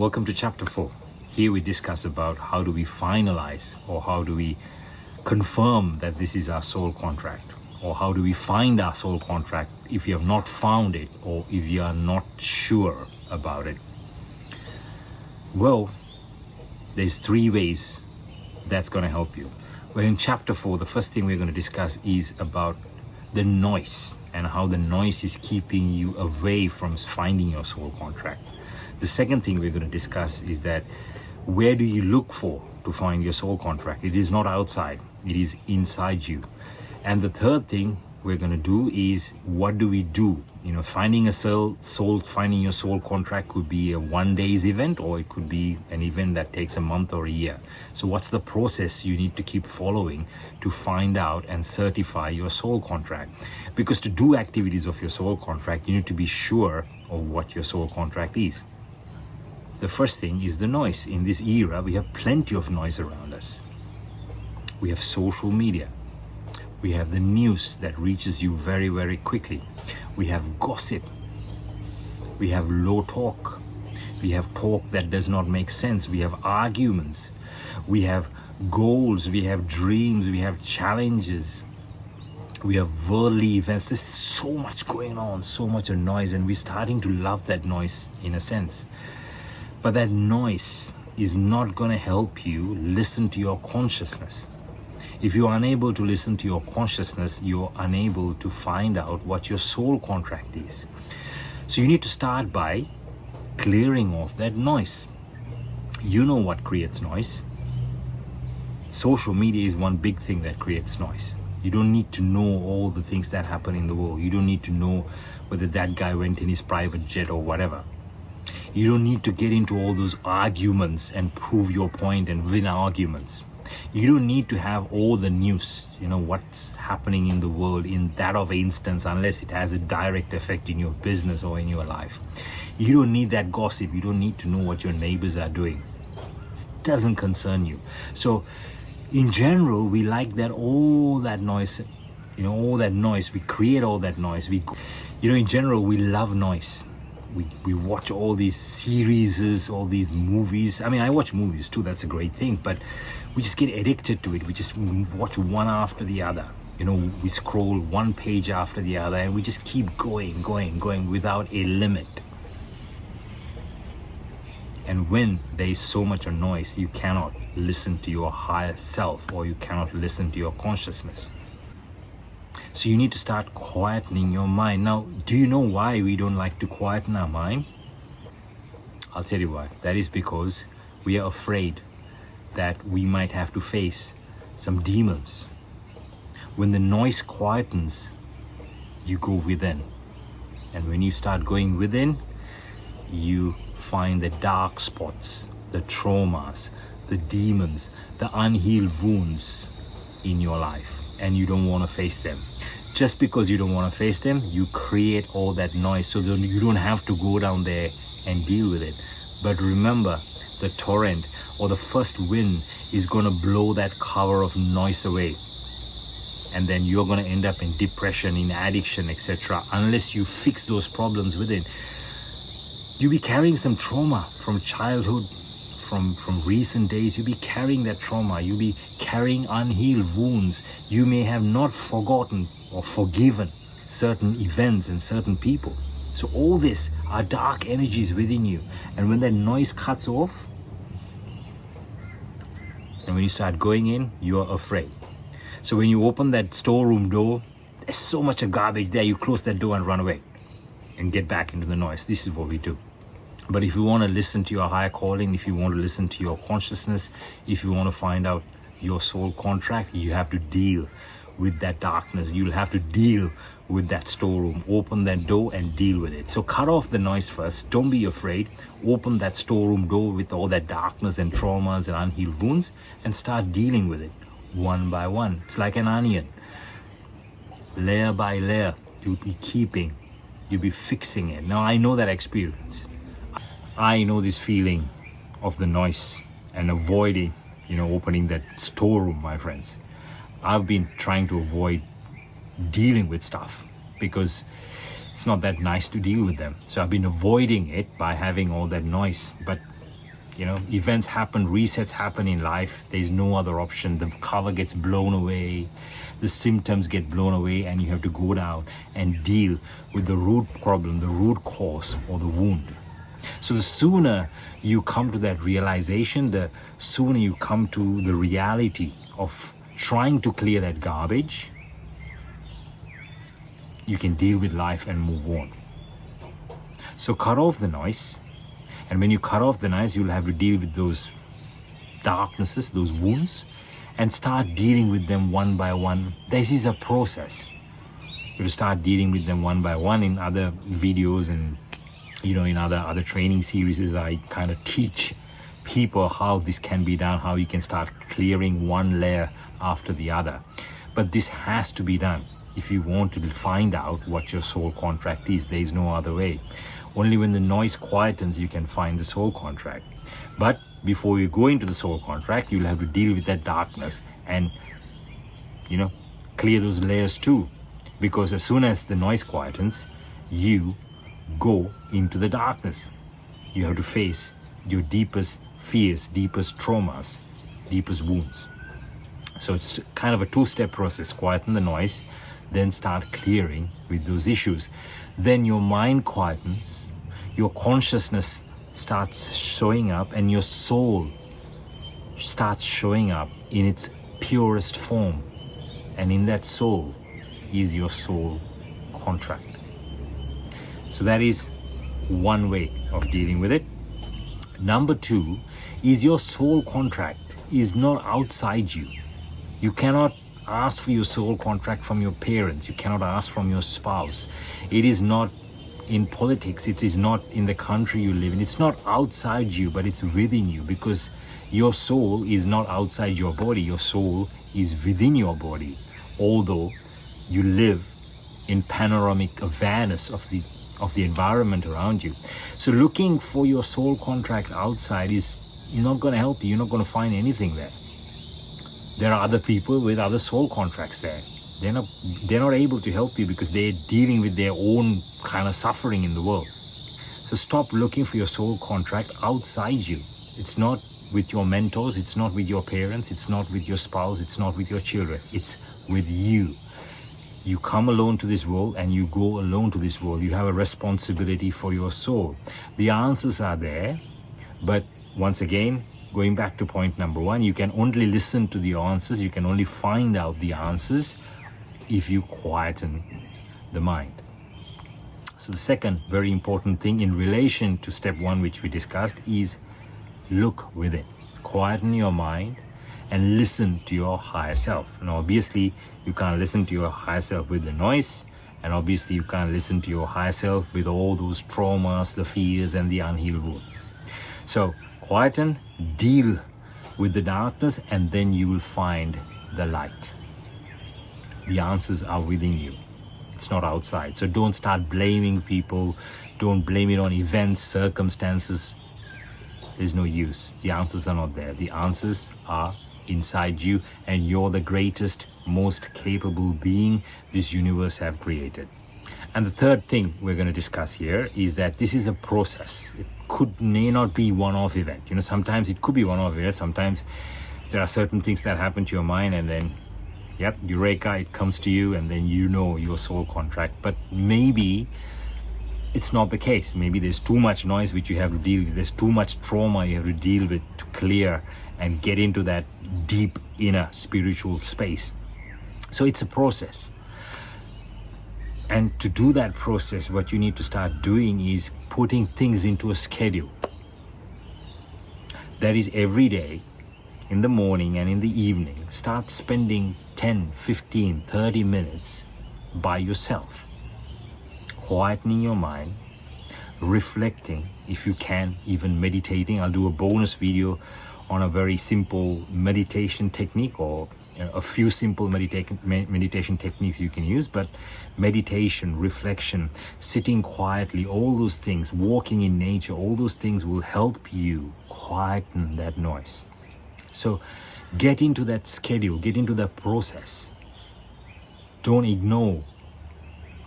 Welcome to chapter 4. Here we discuss about how do we finalize or how do we confirm that this is our soul contract, or how do we find our soul contract if you have not found it or if you are not sure about it. Well, there's 3 ways that's going to help you. Well, in chapter 4, the first thing we're going to discuss is about the noise and how the noise is keeping you away from finding your soul contract. The second thing we're going to discuss is that where do you look for to find your soul contract? It is not outside, it is inside you. And the third thing we're going to do is what do we do? Finding your soul contract could be a 1 day's event, or it could be an event that takes a month or a year. So what's the process you need to keep following to find out and certify your soul contract? Because to do activities of your soul contract, you need to be sure of what your soul contract is. The first thing is the noise. In this era, we have plenty of noise around us. We have social media. We have the news that reaches you very, very quickly. We have gossip. We have low talk. We have talk that does not make sense. We have arguments. We have goals. We have dreams. We have challenges. We have worldly events. There's so much going on, so much of noise, and we're starting to love that noise in a sense. But that noise is not going to help you listen to your consciousness. If you're unable to listen to your consciousness, you're unable to find out what your soul contract is. So you need to start by clearing off that noise. You know what creates noise. Social media is one big thing that creates noise. You don't need to know all the things that happen in the world. You don't need to know whether that guy went in his private jet or whatever. You don't need to get into all those arguments and prove your point and win arguments. You don't need to have all the news, what's happening in the world in that of instance, unless it has a direct effect in your business or in your life. You don't need that gossip. You don't need to know what your neighbors are doing. It doesn't concern you. So in general, we like that all that noise, all that noise. We create all that noise. In general, we love noise. We watch all these series, all these movies. I mean, I watch movies too, that's a great thing, but we just get addicted to it. We just watch one after the other. We scroll one page after the other, and we just keep going without a limit. And when there is so much noise, you cannot listen to your higher self, or you cannot listen to your consciousness. So you need to start quietening your mind. Now, do you know why we don't like to quieten our mind? I'll tell you why. That is because we are afraid that we might have to face some demons. When the noise quietens, you go within. And when you start going within, you find the dark spots, the traumas, the demons, the unhealed wounds in your life. And you don't want to face them. Just because you don't want to face them, you create all that noise so that you don't have to go down there and deal with it. But remember, the torrent or the first wind is going to blow that cover of noise away. And then you're going to end up in depression, in addiction, etc. Unless you fix those problems within. You'll be carrying some trauma from childhood, from recent days. You'll be carrying that trauma. You'll be carrying unhealed wounds. You may have not forgotten or forgiven certain events and certain people. So all this are dark energies within you. And when that noise cuts off, and when you start going in, you are afraid. So when you open that storeroom door, there's so much of garbage there. You close that door and run away and get back into the noise. This is what we do. But if you want to listen to your higher calling, if you want to listen to your consciousness, if you want to find out your soul contract, you have to deal with that darkness. You'll have to deal with that storeroom. Open that door and deal with it. So cut off the noise first. Don't be afraid. Open that storeroom door with all that darkness and traumas and unhealed wounds and start dealing with it one by one. It's like an onion. Layer by layer, you'll be keeping, you'll be fixing it. Now, I know that experience. I know this feeling of the noise and avoiding, opening that storeroom, my friends. I've been trying to avoid dealing with stuff because it's not that nice to deal with them. So I've been avoiding it by having all that noise. But Events happen, resets happen in life. There's no other option. The cover gets blown away, the symptoms get blown away, and you have to go down and deal with the root problem, the root cause, or the wound. So the sooner you come to that realization, the sooner you come to the reality of trying to clear that garbage, you can deal with life and move on. So cut off the noise. And when you cut off the noise, you'll have to deal with those darknesses, those wounds, and start dealing with them one by one. This is a process. You start dealing with them one by one. In other videos and in other training series, I kind of teach people how this can be done, how you can start clearing one layer after the other. But this has to be done. If you want to find out what your soul contract is, there is no other way. Only when the noise quietens, you can find the soul contract. But before you go into the soul contract, you'll have to deal with that darkness and, clear those layers too. Because as soon as the noise quietens, you go into the darkness. You have to face your deepest fears, deepest traumas, deepest wounds. So it's kind of a two-step process. Quieten the noise, then start clearing with those issues. Then your mind quietens, your consciousness starts showing up, and your soul starts showing up in its purest form. And in that soul is your soul contract. So that is one way of dealing with it. Number two is your soul contract is not outside you. You cannot ask for your soul contract from your parents. You cannot ask from your spouse. It is not in politics. It is not in the country you live in. It's not outside you, but it's within you, because your soul is not outside your body. Your soul is within your body, although you live in panoramic awareness of the environment around you. So looking for your soul contract outside is not going to help you. You're not going to find anything there. There are other people with other soul contracts there. They're not able to help you because they're dealing with their own kind of suffering in the world. So stop looking for your soul contract outside you. It's not with your mentors, it's not with your parents, it's not with your spouse, it's not with your children. It's with you. You come alone to this world and you go alone to this world. You have a responsibility for your soul. The answers are there, but once again, going back to point number one, you can only listen to the answers, you can only find out the answers if you quieten the mind. So the second very important thing in relation to step one, which we discussed, is look within. Quieten your mind and listen to your higher self. And obviously, you can't listen to your higher self with the noise, and obviously you can't listen to your higher self with all those traumas, the fears, and the unhealed wounds. So quieten, deal with the darkness, and then you will find the light. The answers are within you. It's not outside. So don't start blaming people. Don't blame it on events, circumstances. There's no use. The answers are not there. The answers are inside you, and you're the greatest, most capable being this universe have created. And the third thing we're going to discuss here is that this is a process. It may not be one-off event. Sometimes it could be one-off event. Sometimes there are certain things that happen to your mind, and then eureka, it comes to you, and then your soul contract. But maybe it's not the case. Maybe there's too much noise which you have to deal with. There's too much trauma you have to deal with to clear and get into that deep inner spiritual space. So it's a process. And to do that process, what you need to start doing is putting things into a schedule. That is, every day, in the morning and in the evening, start spending 10, 15, 30 minutes by yourself, quietening your mind, reflecting, if you can, even meditating. I'll do a bonus video on a very simple meditation technique, or a few simple meditation techniques you can use. But meditation, reflection, sitting quietly, all those things, walking in nature, all those things will help you quieten that noise. So get into that schedule, get into that process. Don't ignore,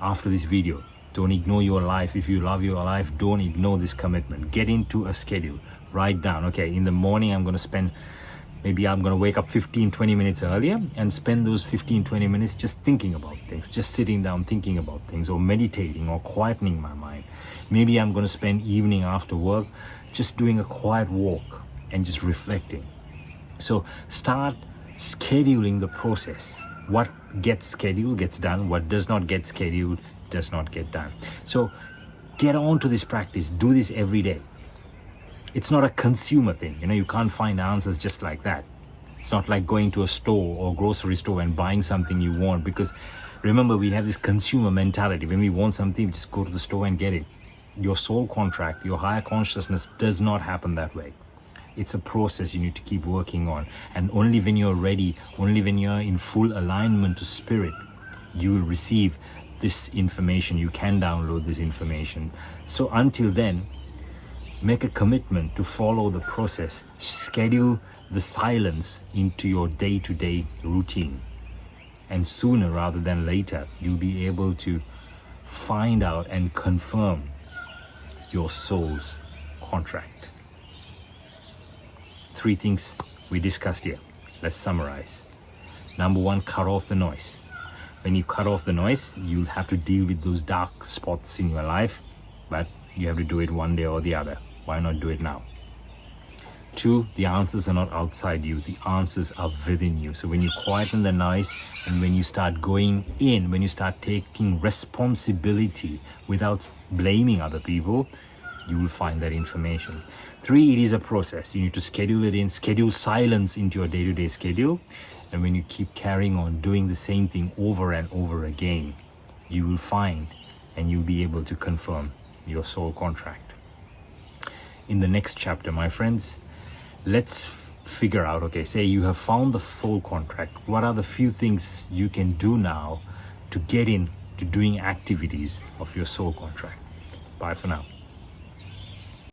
after this video, don't ignore your life. If you love your life, don't ignore this commitment. Get into a schedule. Write down, okay, in the morning I'm going to wake up 15-20 minutes earlier and spend those 15-20 minutes just thinking about things, just sitting down thinking about things, or meditating, or quietening my mind. Maybe I'm going to spend evening after work just doing a quiet walk and just reflecting. So start scheduling the process. What gets scheduled gets done. What does not get scheduled does not get done. So get on to this practice. Do this every day. It's not a consumer thing. You can't find answers just like that. It's not like going to a store or grocery store and buying something you want, because remember, we have this consumer mentality. When we want something, we just go to the store and get it. Your soul contract, your higher consciousness does not happen that way. It's a process you need to keep working on. And only when you're ready, only when you're in full alignment to spirit, you will receive this information. You can download this information. So until then, make a commitment to follow the process. Schedule the silence into your day-to-day routine. And sooner rather than later, you'll be able to find out and confirm your soul's contract. 3 things we discussed here. Let's summarize. Number 1, cut off the noise. When you cut off the noise, you'll have to deal with those dark spots in your life, but you have to do it one day or the other. Why not do it now? 2, the answers are not outside you. The answers are within you. So when you quieten the noise and when you start going in, when you start taking responsibility without blaming other people, you will find that information. 3, it is a process. You need to schedule it in, schedule silence into your day-to-day schedule. And when you keep carrying on doing the same thing over and over again, you will find and you'll be able to confirm your soul contract. In the next chapter, my friends, let's figure out, okay, say you have found the soul contract. What are the few things you can do now to get into doing activities of your soul contract? Bye for now.